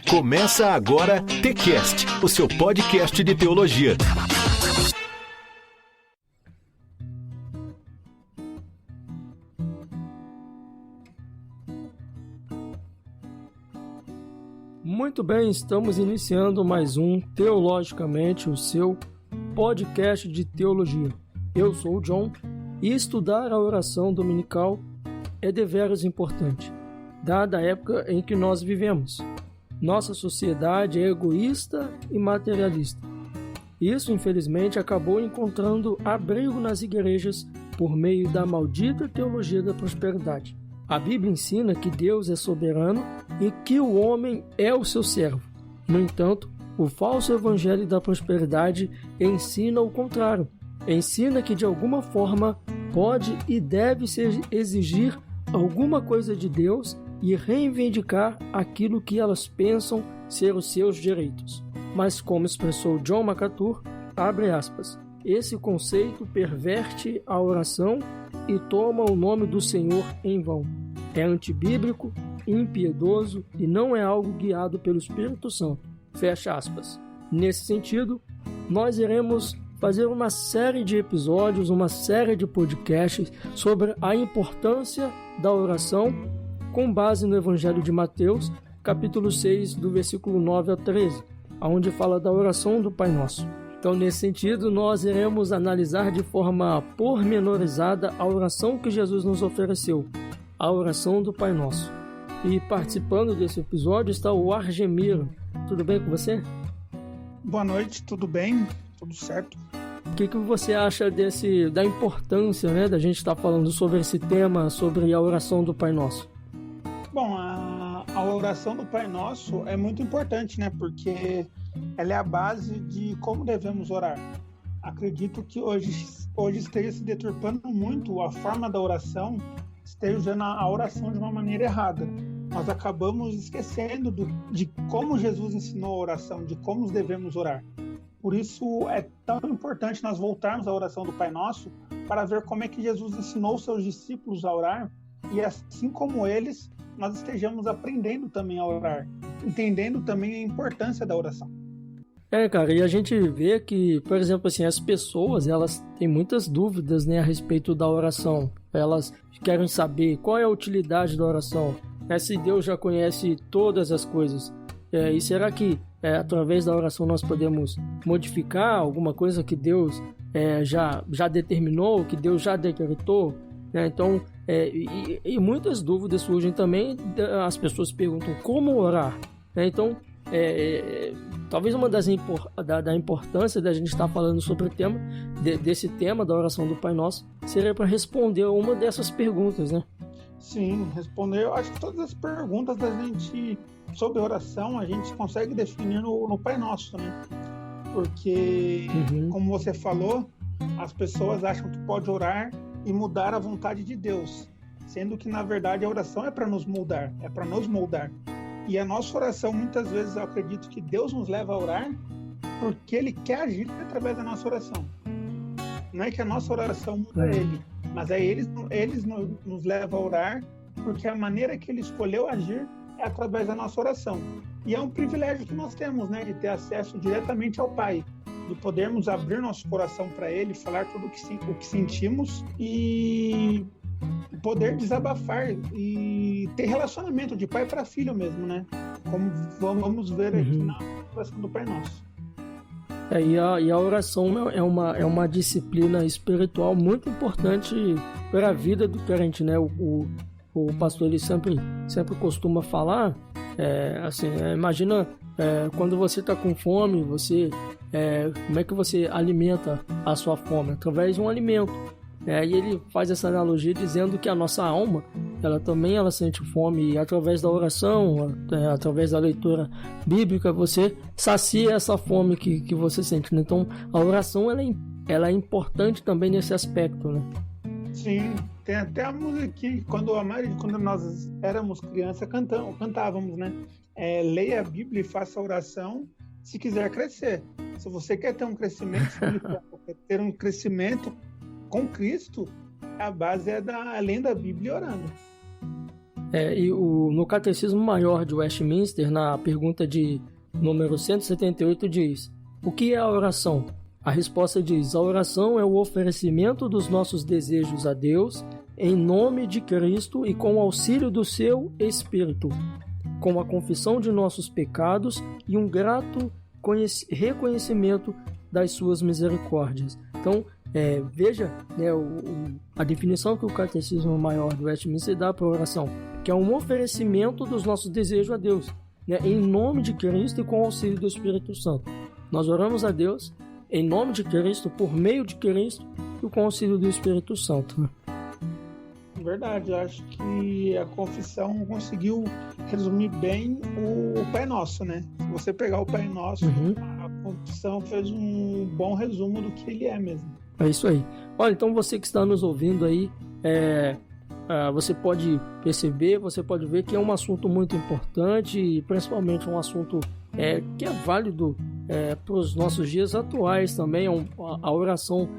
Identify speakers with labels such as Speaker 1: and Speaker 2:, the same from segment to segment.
Speaker 1: Começa agora TCast, o seu podcast de teologia.
Speaker 2: Muito bem, estamos iniciando mais um Teologicamente, o seu podcast de teologia. Eu sou o John e estudar a oração dominical é deveras importante, dada a época em que nós vivemos. Nossa sociedade é egoísta e materialista. Isso, infelizmente, acabou encontrando abrigo nas igrejas por meio da maldita teologia da prosperidade. A Bíblia ensina que Deus é soberano e que o homem é o seu servo. No entanto, o falso evangelho da prosperidade ensina o contrário. Ensina que de alguma forma pode e deve se exigir alguma coisa de Deus e reivindicar aquilo que elas pensam ser os seus direitos. Mas como expressou John MacArthur, abre aspas, esse conceito perverte a oração e toma o nome do Senhor em vão. É antibíblico, impiedoso e não é algo guiado pelo Espírito Santo. Fecha aspas. Nesse sentido, nós iremos fazer uma série de episódios, uma série de podcasts sobre a importância da oração com base no Evangelho de Mateus, capítulo 6, do versículo 9 a 13, onde fala da oração do Pai Nosso. Então, nesse sentido, nós iremos analisar de forma pormenorizada a oração que Jesus nos ofereceu, a oração do Pai Nosso. E participando desse episódio está o Argemiro. Tudo bem com você?
Speaker 3: Boa noite, tudo bem? Tudo certo.
Speaker 2: O que você acha da importância, né, da gente estar falando sobre esse tema, sobre a oração do Pai Nosso?
Speaker 3: Bom, a oração do Pai Nosso é muito importante, né? Porque ela é a base de como devemos orar. Acredito que hoje esteja se deturpando muito a forma da oração, esteja usando a oração de uma maneira errada. Nós acabamos esquecendo de como Jesus ensinou a oração, de como devemos orar. Por isso é tão importante nós voltarmos à oração do Pai Nosso para ver como é que Jesus ensinou seus discípulos a orar e assim como eles, nós estejamos aprendendo também a orar, entendendo também a importância da oração.
Speaker 2: Cara, e a gente vê que, por exemplo, assim, as pessoas, elas têm muitas dúvidas, né, a respeito da oração. Elas querem saber qual é a utilidade da oração, se Deus já conhece todas as coisas. E será que através da oração nós podemos modificar alguma coisa que Deus já determinou, que Deus já decretou? Então, e muitas dúvidas surgem também, as pessoas perguntam como orar. Então, talvez uma da importância da gente estar falando sobre o tema, desse tema da oração do Pai Nosso, seria para responder uma dessas perguntas, né?
Speaker 3: Sim, responder, eu acho que todas as perguntas da gente sobre oração a gente consegue definir no Pai Nosso, né? Porque, como você falou, as pessoas acham que pode orar e mudar a vontade de Deus, sendo que na verdade a oração é para nos moldar, é para nos moldar. E a nossa oração, muitas vezes eu acredito que Deus nos leva a orar porque Ele quer agir através da nossa oração. Não é que a nossa oração muda Ele, mas Ele nos leva a orar porque a maneira que Ele escolheu agir é através da nossa oração. E é um privilégio que nós temos, né, de ter acesso diretamente ao Pai, de podermos abrir nosso coração para Ele, falar tudo o que sentimos e poder desabafar e ter relacionamento de pai para filho mesmo, né? Como vamos ver aqui na oração do Pai Nosso.
Speaker 2: E a oração é uma disciplina espiritual muito importante para a vida do crente, né? O pastor ele sempre costuma falar, imagina quando você está com fome, como é que você alimenta a sua fome? Através de um alimento. E ele faz essa analogia dizendo que a nossa alma, ela sente fome e através da oração, através da leitura bíblica, você sacia essa fome que você sente, né? Então a oração ela é importante também nesse aspecto, né?
Speaker 3: Sim, tem até a música que quando nós éramos crianças cantávamos, né? Leia a Bíblia e faça oração se quiser crescer. Se você quer ter um crescimento espiritual, quer ter um crescimento com Cristo, a base é além da Bíblia orando.
Speaker 2: No Catecismo Maior de Westminster, na pergunta de número 178, diz: o que é a oração? A resposta diz: a oração é o oferecimento dos nossos desejos a Deus em nome de Cristo e com o auxílio do seu Espírito, com a confissão de nossos pecados e um grato reconhecimento das suas misericórdias. Então, veja, né, a definição que o Catecismo Maior do Westminster dá para a oração, que é um oferecimento dos nossos desejos a Deus, né, em nome de Cristo e com o auxílio do Espírito Santo. Nós oramos a Deus em nome de Cristo, por meio de Cristo e com o auxílio do Espírito Santo.
Speaker 3: Verdade, eu acho que a confissão conseguiu resumir bem o Pai Nosso, né? Se você pegar o Pai Nosso, a confissão fez um bom resumo do que ele é mesmo.
Speaker 2: É isso aí. Olha, então você que está nos ouvindo aí, você pode perceber, você pode ver que é um assunto muito importante e principalmente um assunto que é válido para os nossos dias atuais também. A oração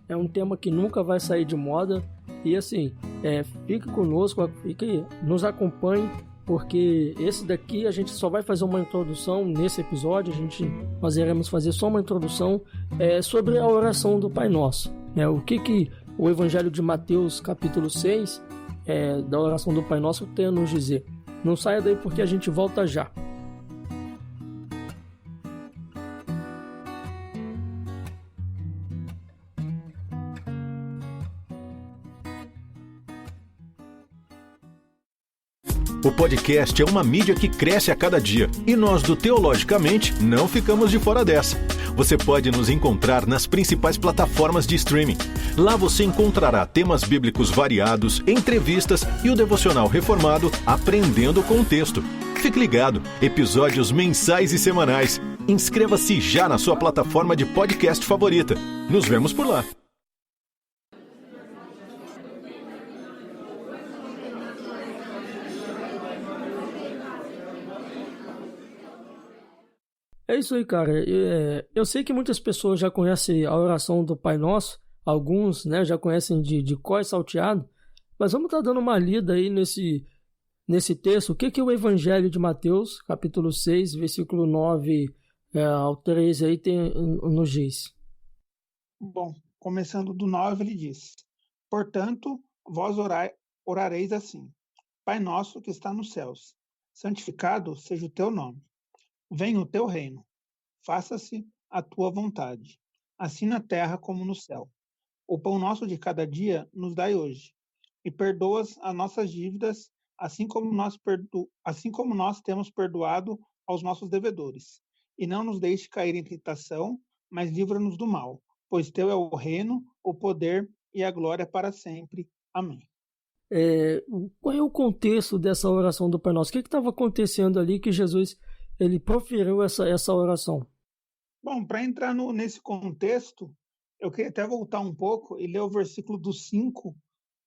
Speaker 2: é um tema que nunca vai sair de moda. E assim, fique conosco, nos acompanhe, porque esse daqui a gente só vai fazer uma introdução nesse episódio. Nós iremos fazer só uma introdução sobre a oração do Pai Nosso. O que o Evangelho de Mateus, capítulo 6, da oração do Pai Nosso, tem a nos dizer. Não saia daí porque a gente volta já.
Speaker 1: O podcast é uma mídia que cresce a cada dia e nós do Teologicamente não ficamos de fora dessa. Você pode nos encontrar nas principais plataformas de streaming. Lá você encontrará temas bíblicos variados, entrevistas e o devocional reformado Aprendendo com o Texto. Fique ligado, episódios mensais e semanais. Inscreva-se já na sua plataforma de podcast favorita. Nos vemos por lá.
Speaker 2: É isso aí, cara. Eu sei que muitas pessoas já conhecem a oração do Pai Nosso, alguns, né, já conhecem de cor salteado, mas vamos estar dando uma lida aí nesse texto. O que o Evangelho de Mateus, capítulo 6, versículo 9 ao 13 aí nos diz?
Speaker 3: Bom, começando do 9, ele diz: portanto, vós orareis assim: Pai nosso que está nos céus, santificado seja o teu nome. Venha o teu reino, faça-se a tua vontade, assim na terra como no céu. O pão nosso de cada dia nos dai hoje, e perdoa as nossas dívidas, assim como nós temos perdoado aos nossos devedores. E não nos deixe cair em tentação, mas livra-nos do mal, pois teu é o reino, o poder e a glória para sempre. Amém.
Speaker 2: Qual é o contexto dessa oração do Pai Nosso? O que estava acontecendo ali que Jesus ele proferiu essa oração?
Speaker 3: Bom, para entrar nesse contexto, eu queria até voltar um pouco e ler o versículo do 5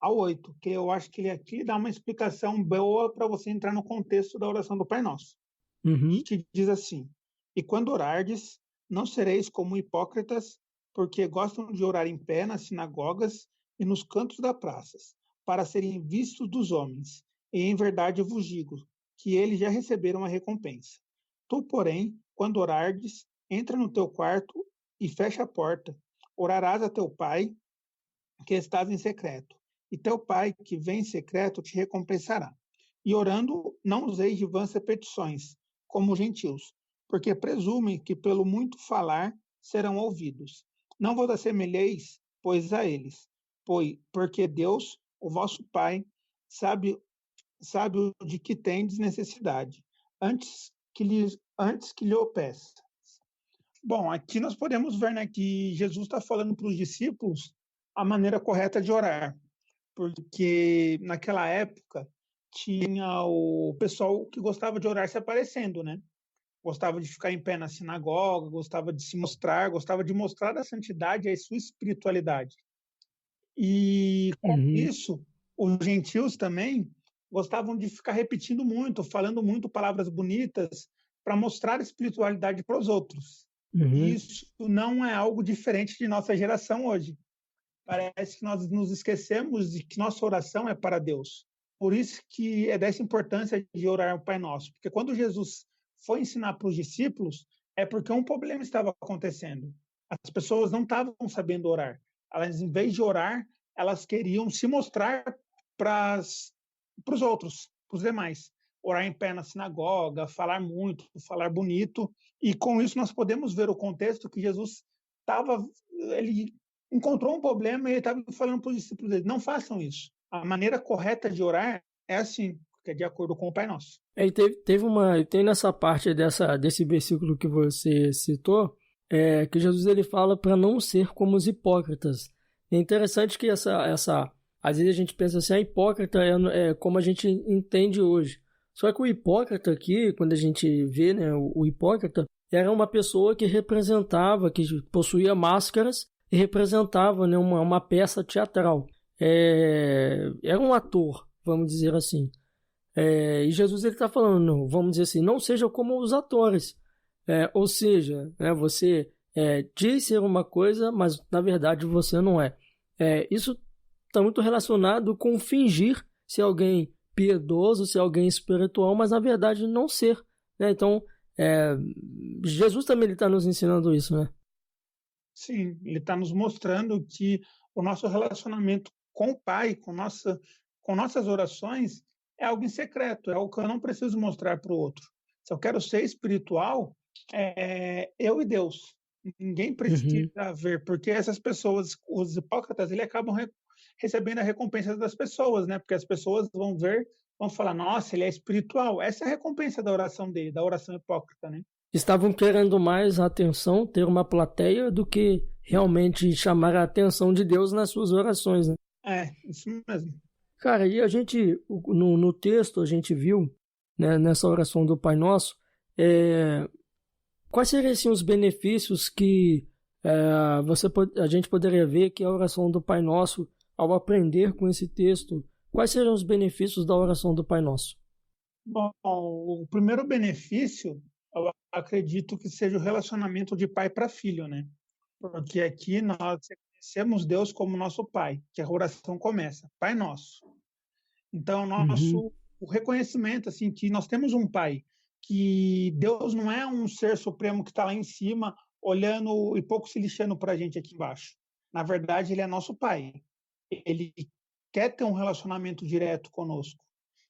Speaker 3: ao 8, que eu acho que ele aqui dá uma explicação boa para você entrar no contexto da oração do Pai Nosso. Que diz assim: e quando orardes, não sereis como hipócritas, porque gostam de orar em pé nas sinagogas e nos cantos das praças, para serem vistos dos homens. E em verdade vos digo, que eles já receberam a recompensa. Tu, porém, quando orardes, entra no teu quarto e fecha a porta. Orarás a teu pai, que estás em secreto, e teu pai, que vem em secreto, te recompensará. E orando, não useis de vãs repetições, como os gentios, porque presumem que pelo muito falar serão ouvidos. Não vos assemelheis, pois, a eles, porque Deus, o vosso Pai, sabe o de que tendes necessidade, antes que lhe o peça. Bom, aqui nós podemos ver, né, que Jesus está falando para os discípulos a maneira correta de orar, porque naquela época tinha o pessoal que gostava de orar se aparecendo, né? Gostava de ficar em pé na sinagoga, gostava de se mostrar, gostava de mostrar a santidade e a sua espiritualidade. E com isso, os gentios também gostavam de ficar repetindo muito, falando muito palavras bonitas para mostrar a espiritualidade para os outros. Isso não é algo diferente de nossa geração hoje. Parece que nós nos esquecemos de que nossa oração é para Deus. por isso que é dessa importância de orar o Pai Nosso. Porque quando Jesus foi ensinar para os discípulos, é porque um problema estava acontecendo. As pessoas não estavam sabendo orar. Elas, em vez de orar, elas queriam se mostrar para os outros, para os demais. Orar em pé na sinagoga, falar muito, falar bonito. E com isso nós podemos ver o contexto que Jesus ele encontrou um problema e ele estava falando para os discípulos dele, não façam isso. A maneira correta de orar é assim, que é de acordo com o Pai Nosso.
Speaker 2: Tem nessa parte desse versículo que você citou, que Jesus ele fala para não ser como os hipócritas. É interessante que às vezes a gente pensa assim, a hipócrita é como a gente entende hoje. Só que o hipócrita aqui, quando a gente vê, né, o hipócrita, era uma pessoa que representava, que possuía máscaras e representava, né, uma peça teatral. Era um ator, vamos dizer assim. E Jesus está falando, vamos dizer assim, não seja como os atores. Ou seja, né, você diz ser uma coisa, mas na verdade você não é. Isso está muito relacionado com fingir ser alguém piedoso, ser alguém espiritual, mas na verdade não ser. Né? Então, Jesus também está nos ensinando isso, né?
Speaker 3: Sim, ele está nos mostrando que o nosso relacionamento com o Pai, com nossas orações, é algo em secreto, é algo que eu não preciso mostrar para o outro. Se eu quero ser espiritual, eu e Deus. Ninguém precisa ver, porque essas pessoas, os hipócritas, eles acabam recebendo a recompensa das pessoas, né? Porque as pessoas vão ver, vão falar, nossa, ele é espiritual. Essa é a recompensa da oração dele, da oração hipócrita, né?
Speaker 2: Estavam querendo mais a atenção, ter uma plateia, do que realmente chamar a atenção de Deus nas suas orações, né?
Speaker 3: Isso mesmo.
Speaker 2: Cara, e a gente, no texto, a gente viu, né, nessa oração do Pai Nosso, quais seriam assim, os benefícios que a gente poderia ver que a oração do Pai Nosso, ao aprender com esse texto, quais seriam os benefícios da oração do Pai Nosso?
Speaker 3: Bom, o primeiro benefício, eu acredito que seja o relacionamento de pai para filho, né? Porque aqui nós reconhecemos Deus como nosso Pai, que a oração começa, Pai Nosso. Então, o reconhecimento, assim, que nós temos um Pai, que Deus não é um ser supremo que está lá em cima, olhando e pouco se lixando para a gente aqui embaixo. Na verdade, Ele é nosso Pai. Ele quer ter um relacionamento direto conosco.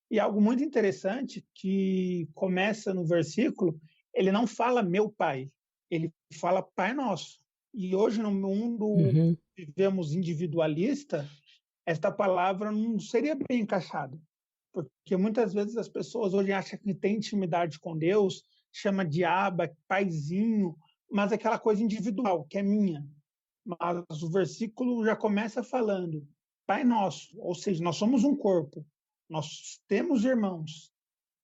Speaker 3: E algo muito interessante, que começa no versículo, ele não fala meu Pai, ele fala Pai Nosso. E hoje, no mundo que vivemos individualista, esta palavra não seria bem encaixada. Porque muitas vezes as pessoas hoje acham que tem intimidade com Deus, chama de Aba, paizinho, mas aquela coisa individual, que é minha. Mas o versículo já começa falando Pai Nosso, ou seja, nós somos um corpo, nós temos irmãos,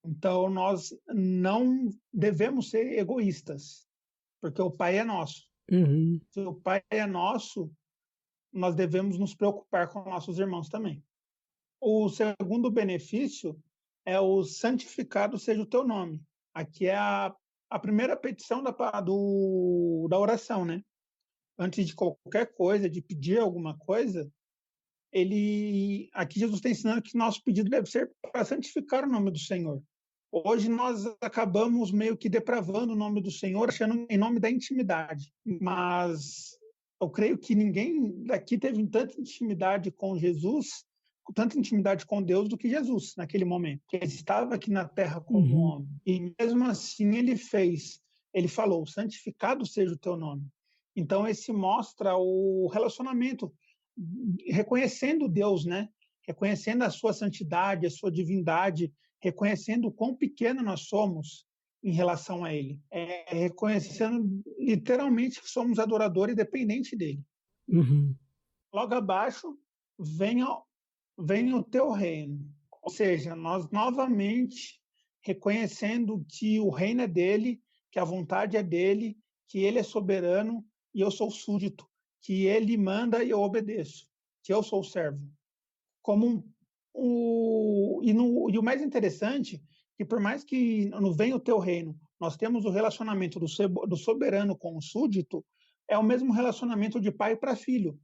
Speaker 3: então nós não devemos ser egoístas, porque o Pai é nosso. Se o Pai é nosso, nós devemos nos preocupar com nossos irmãos também. O segundo benefício é o santificado seja o teu nome. Aqui é a primeira petição da oração, né? Antes de qualquer coisa, de pedir alguma coisa, aqui Jesus está ensinando que nosso pedido deve ser para santificar o nome do Senhor. Hoje nós acabamos meio que depravando o nome do Senhor, achando em nome da intimidade. Mas eu creio que ninguém daqui teve tanta intimidade com Jesus, tanta intimidade com Deus do que Jesus naquele momento. Ele estava aqui na terra como homem. E mesmo assim ele falou, santificado seja o teu nome. Então esse mostra o relacionamento, reconhecendo Deus, né? Reconhecendo a sua santidade, a sua divindade, reconhecendo o quão pequeno nós somos em relação a Ele. Reconhecendo literalmente que somos adoradores e dependentes dEle. Logo abaixo, venha o teu reino. Ou seja, nós novamente reconhecendo que o reino é dEle, que a vontade é dEle, que Ele é soberano e eu sou súdito, que Ele manda e eu obedeço, que eu sou servo. E o mais interessante, que por mais que não venha o teu reino, nós temos o relacionamento do soberano com o súdito, é o mesmo relacionamento de pai para filho.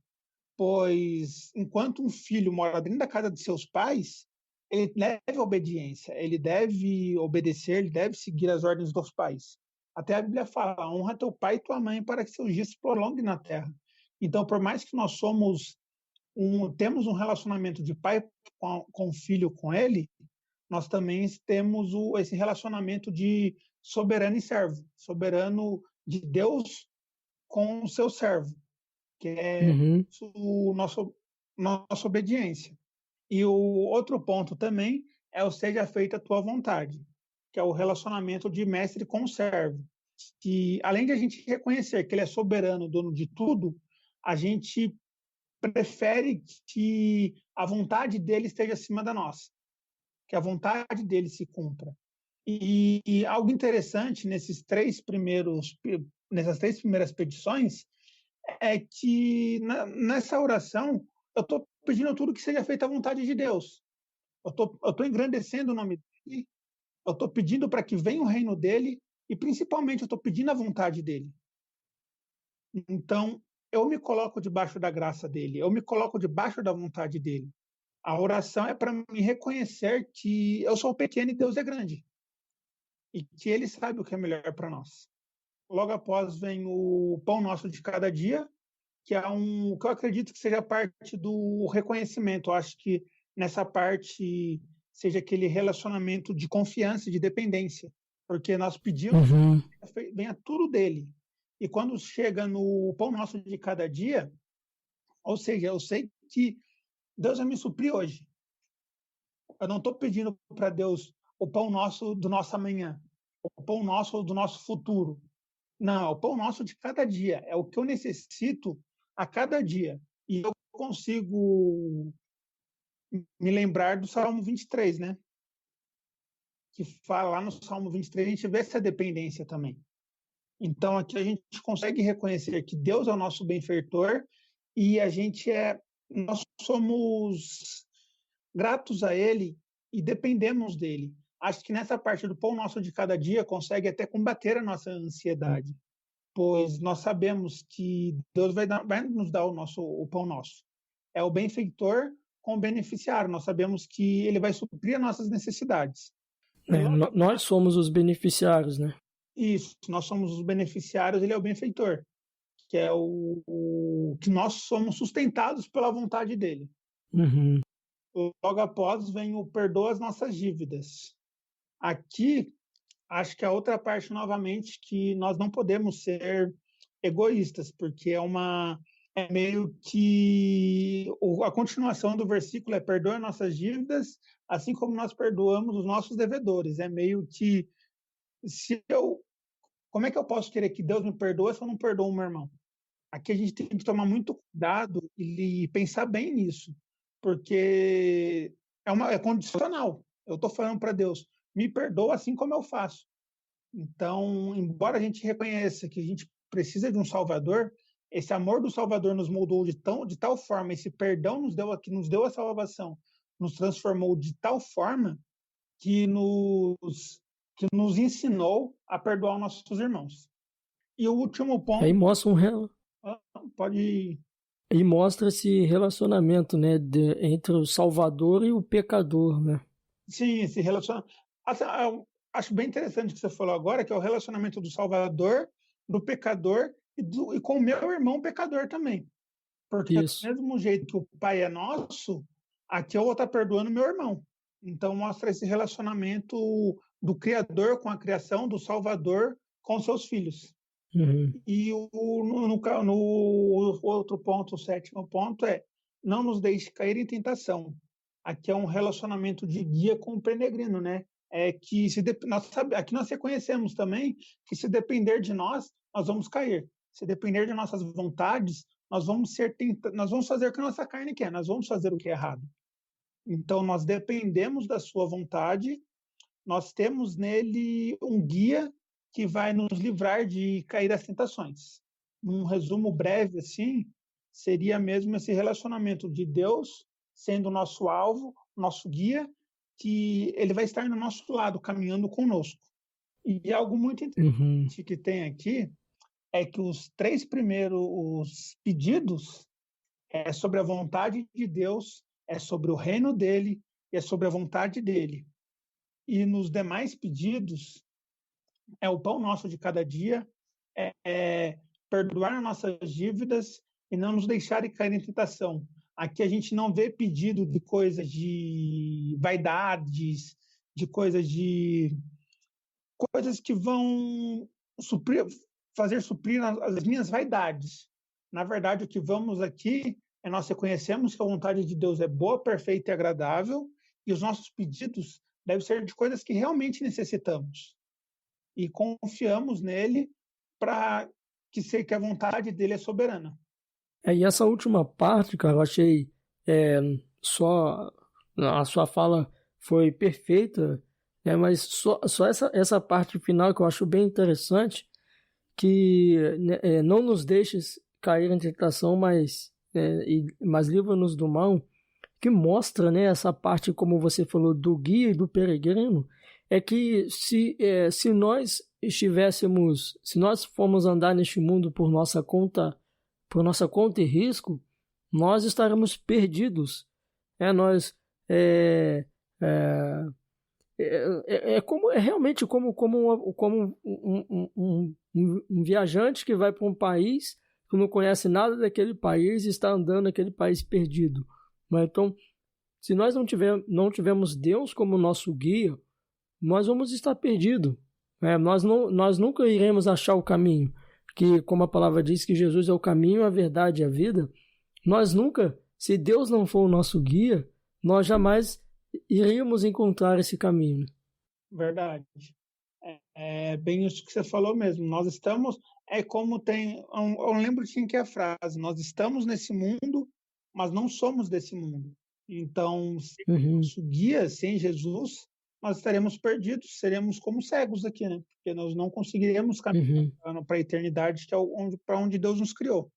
Speaker 3: Pois, enquanto um filho mora dentro da casa de seus pais, ele deve obediência, ele deve obedecer, ele deve seguir as ordens dos pais. Até a Bíblia fala: honra teu pai e tua mãe para que seus dias se prolonguem na terra. Então, por mais que nós temos um relacionamento de pai com o filho com ele, nós também temos esse relacionamento de soberano e servo, soberano de Deus com o seu servo, que é nossa obediência. E o outro ponto também é o seja feita a tua vontade, que é o relacionamento de mestre com servo, que além de a gente reconhecer que ele é soberano, dono de tudo, a gente prefere que a vontade dele esteja acima da nossa, que a vontade dele se cumpra. E algo interessante nessas três primeiras petições é que nessa oração eu estou pedindo tudo que seja feita à vontade de Deus. Eu estou engrandecendo o nome dele, eu estou pedindo para que venha o reino dele e, principalmente, eu estou pedindo a vontade dele. Então, eu me coloco debaixo da graça dele, eu me coloco debaixo da vontade dele. A oração é para me reconhecer que eu sou pequeno e Deus é grande. E que ele sabe o que é melhor para nós. Logo após vem o pão nosso de cada dia, que é que eu acredito que seja parte do reconhecimento. Eu acho que nessa parte seja aquele relacionamento de confiança e de dependência, porque nós pedimos que venha tudo dele. E quando chega no pão nosso de cada dia, ou seja, eu sei que Deus vai me suprir hoje. Eu não estou pedindo para Deus o pão nosso do nosso amanhã, o pão nosso do nosso futuro. Não, é o pão nosso de cada dia. É o que eu necessito a cada dia. E eu consigo me lembrar do Salmo 23, né? Que fala lá no Salmo 23, a gente vê essa dependência também. Então, aqui a gente consegue reconhecer que Deus é o nosso benfeitor e nós somos gratos a Ele e dependemos dele. Acho que nessa parte do pão nosso de cada dia consegue até combater a nossa ansiedade, pois nós sabemos que Deus vai nos dar o pão nosso. É o benfeitor com o beneficiário. Nós sabemos que ele vai suprir as nossas necessidades.
Speaker 2: Nós somos os beneficiários, né?
Speaker 3: Isso, nós somos os beneficiários, ele é o benfeitor, que é que nós somos sustentados pela vontade dele. Logo após vem o perdoa as nossas dívidas. Aqui, acho que a outra parte, novamente, que nós não podemos ser egoístas, porque é meio que a continuação do versículo é perdoa nossas dívidas, assim como nós perdoamos os nossos devedores. É meio que, como é que eu posso querer que Deus me perdoe se eu não perdoo o meu irmão? Aqui a gente tem que tomar muito cuidado e pensar bem nisso, porque é condicional. Eu estou falando para Deus, me perdoa assim como eu faço. Então, embora a gente reconheça que a gente precisa de um Salvador, esse amor do Salvador nos moldou de tal forma, esse perdão nos deu a salvação, nos transformou de tal forma que nos ensinou a perdoar os nossos irmãos. E o último ponto...
Speaker 2: Aí mostra
Speaker 3: Pode...
Speaker 2: E mostra esse relacionamento, né, entre o Salvador e o pecador, né?
Speaker 3: Sim, esse relacionamento... Acho bem interessante o que você falou agora, que é o relacionamento do Salvador, do pecador e com o meu irmão pecador também. Porque do mesmo jeito que o Pai é nosso, aqui eu vou estar perdoando meu irmão. Então mostra esse relacionamento do Criador com a criação, do Salvador com seus filhos. E no outro ponto, o sétimo ponto é não nos deixe cair em tentação. Aqui é um relacionamento de guia com o peregrino, né? É que aqui nós reconhecemos também que se depender de nós vamos cair. Se depender de nossas vontades, nós vamos fazer o que a nossa carne quer, nós vamos fazer o que é errado. Então nós dependemos da sua vontade, nós temos nele um guia que vai nos livrar de cair das tentações. Num resumo breve assim, seria mesmo esse relacionamento de Deus sendo o nosso alvo, nosso guia, que ele vai estar no nosso lado, caminhando conosco. E algo muito interessante que tem aqui é que os 3 primeiros pedidos é sobre a vontade de Deus, é sobre o reino dele, e é sobre a vontade dele. E nos demais pedidos, é o pão nosso de cada dia, é perdoar nossas dívidas e não nos deixar cair em tentação. Aqui a gente não vê pedido de coisas de vaidades, de coisas que vão fazer suprir as minhas vaidades. Na verdade, o que vamos aqui é nós reconhecemos que a vontade de Deus é boa, perfeita e agradável, e os nossos pedidos devem ser de coisas que realmente necessitamos. E confiamos nele para que a vontade dele é soberana.
Speaker 2: E essa última parte, cara, eu achei só a sua fala foi perfeita, né, mas só essa parte final que eu acho bem interessante, que não nos deixes cair em tentação, mas livra-nos do mal, que mostra, né, essa parte, como você falou, do guia e do peregrino, é que se nós formos andar neste mundo por nossa conta e risco, nós estaremos perdidos. Realmente como um viajante que vai para um país que não conhece nada daquele país e está andando naquele país perdido. Então, se nós não tivermos Deus como nosso guia, nós vamos estar perdidos. Nós nunca iremos achar o caminho. Que, como a palavra diz, que Jesus é o caminho, a verdade e a vida. Nós nunca, se Deus não for o nosso guia, nós jamais iríamos encontrar esse caminho.
Speaker 3: Verdade. É bem isso que você falou mesmo. Nós estamos, eu lembro de quem que é a frase, nós estamos nesse mundo, mas não somos desse mundo. Então, sem nosso guia, sem Jesus, nós estaremos perdidos, seremos como cegos aqui, né? Porque nós não conseguiremos caminhar para a eternidade, que é para onde Deus nos criou.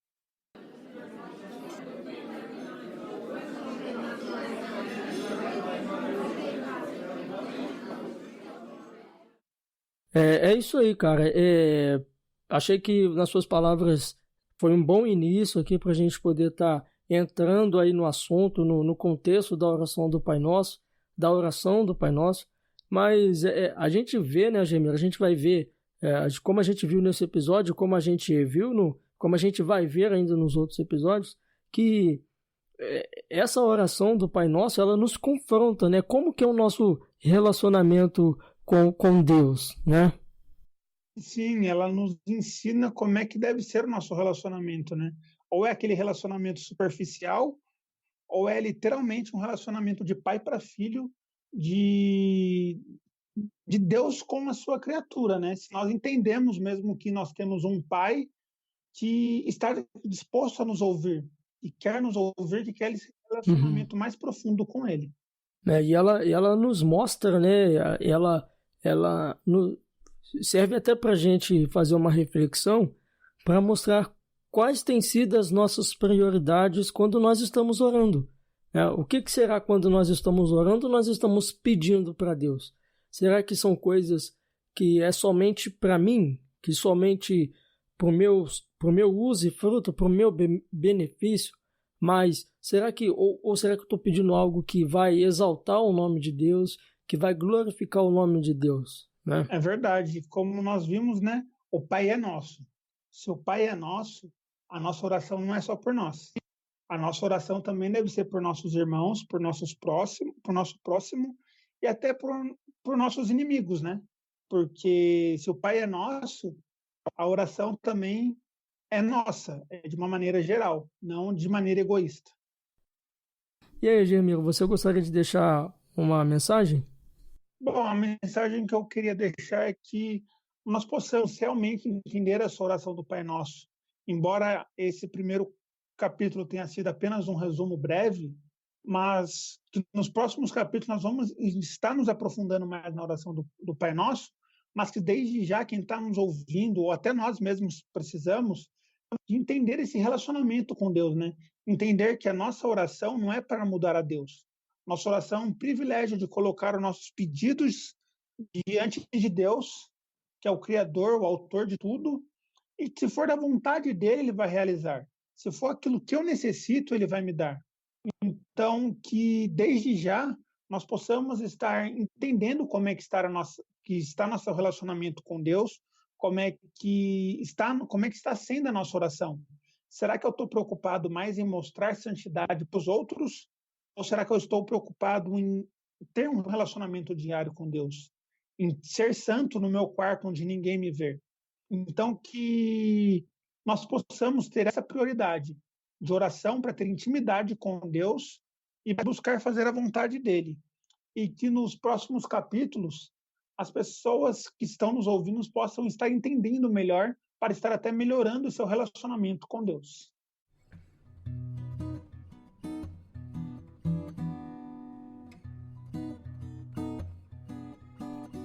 Speaker 2: É isso aí, cara. Achei que nas suas palavras foi um bom início aqui para a gente poder estar entrando aí no assunto, no contexto da oração do Pai Nosso, mas a gente vê, né, Gemir, a gente vai ver, como a gente viu nesse episódio, como a gente viu, como a gente vai ver ainda nos outros episódios, que essa oração do Pai Nosso, ela nos confronta, né? Como que é o nosso relacionamento com Deus, né?
Speaker 3: Sim, ela nos ensina como é que deve ser o nosso relacionamento, né? Ou é aquele relacionamento superficial, ou é literalmente um relacionamento de pai para filho, de Deus com a sua criatura, né? Se nós entendemos mesmo que nós temos um pai que está disposto a nos ouvir, e quer nos ouvir, que quer esse relacionamento mais profundo com ele.
Speaker 2: E ela nos mostra, né? Ela serve até para a gente fazer uma reflexão para mostrar quais têm sido as nossas prioridades quando nós estamos orando. O que será quando nós estamos orando, nós estamos pedindo para Deus? Será que são coisas que é somente para mim, que somente para o meu uso e fruto, para o meu benefício? Mas será que ou será que eu estou pedindo algo que vai exaltar o nome de Deus, que vai glorificar o nome de Deus? Né?
Speaker 3: É verdade. Como nós vimos, né? O Pai é nosso. Se o Pai é nosso, a nossa oração não é só por nós. A nossa oração também deve ser por nossos irmãos, por nosso próximo e até por nossos inimigos, né? Porque se o Pai é nosso, a oração também é nossa, de uma maneira geral, não de maneira egoísta.
Speaker 2: E aí, Gemiro, você gostaria de deixar uma mensagem?
Speaker 3: Bom, a mensagem que eu queria deixar é que nós possamos realmente entender essa oração do Pai Nosso. Embora esse primeiro capítulo tenha sido apenas um resumo breve, mas que nos próximos capítulos nós vamos estar nos aprofundando mais na oração do Pai Nosso, mas que desde já quem está nos ouvindo, ou até nós mesmos precisamos, de entender esse relacionamento com Deus, né? Entender que a nossa oração não é para mudar a Deus. Nossa oração é um privilégio de colocar os nossos pedidos diante de Deus, que é o Criador, o Autor de tudo, e se for da vontade dele, ele vai realizar. Se for aquilo que eu necessito, ele vai me dar. Então, que desde já nós possamos estar entendendo como é que está nosso relacionamento com Deus, como é que está sendo a nossa oração. Será que eu estou preocupado mais em mostrar santidade para os outros? Ou será que eu estou preocupado em ter um relacionamento diário com Deus? Em ser santo no meu quarto onde ninguém me vê? Então, que nós possamos ter essa prioridade de oração para ter intimidade com Deus e para buscar fazer a vontade dele. E que nos próximos capítulos as pessoas que estão nos ouvindo possam estar entendendo melhor para estar até melhorando o seu relacionamento com Deus.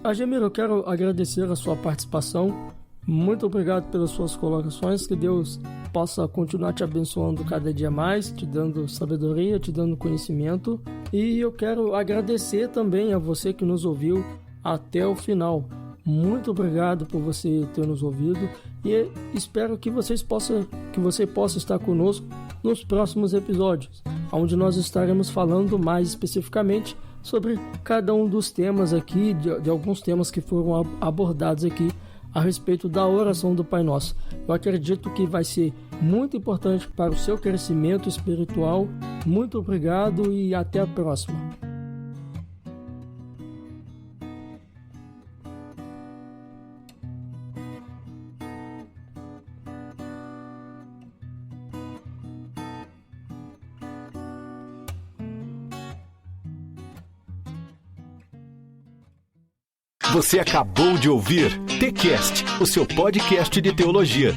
Speaker 2: Agemir, eu quero agradecer a sua participação. Muito obrigado pelas suas colocações. Que Deus possa continuar te abençoando cada dia mais, te dando sabedoria, te dando conhecimento. E eu quero agradecer também a você que nos ouviu até o final. Muito obrigado por você ter nos ouvido e espero que você possa estar conosco nos próximos episódios, onde nós estaremos falando mais especificamente sobre cada um dos temas aqui, de alguns temas que foram abordados aqui a respeito da oração do Pai Nosso. Eu acredito que vai ser muito importante para o seu crescimento espiritual. Muito obrigado e até a próxima.
Speaker 1: Você acabou de ouvir TCast, o seu podcast de teologia.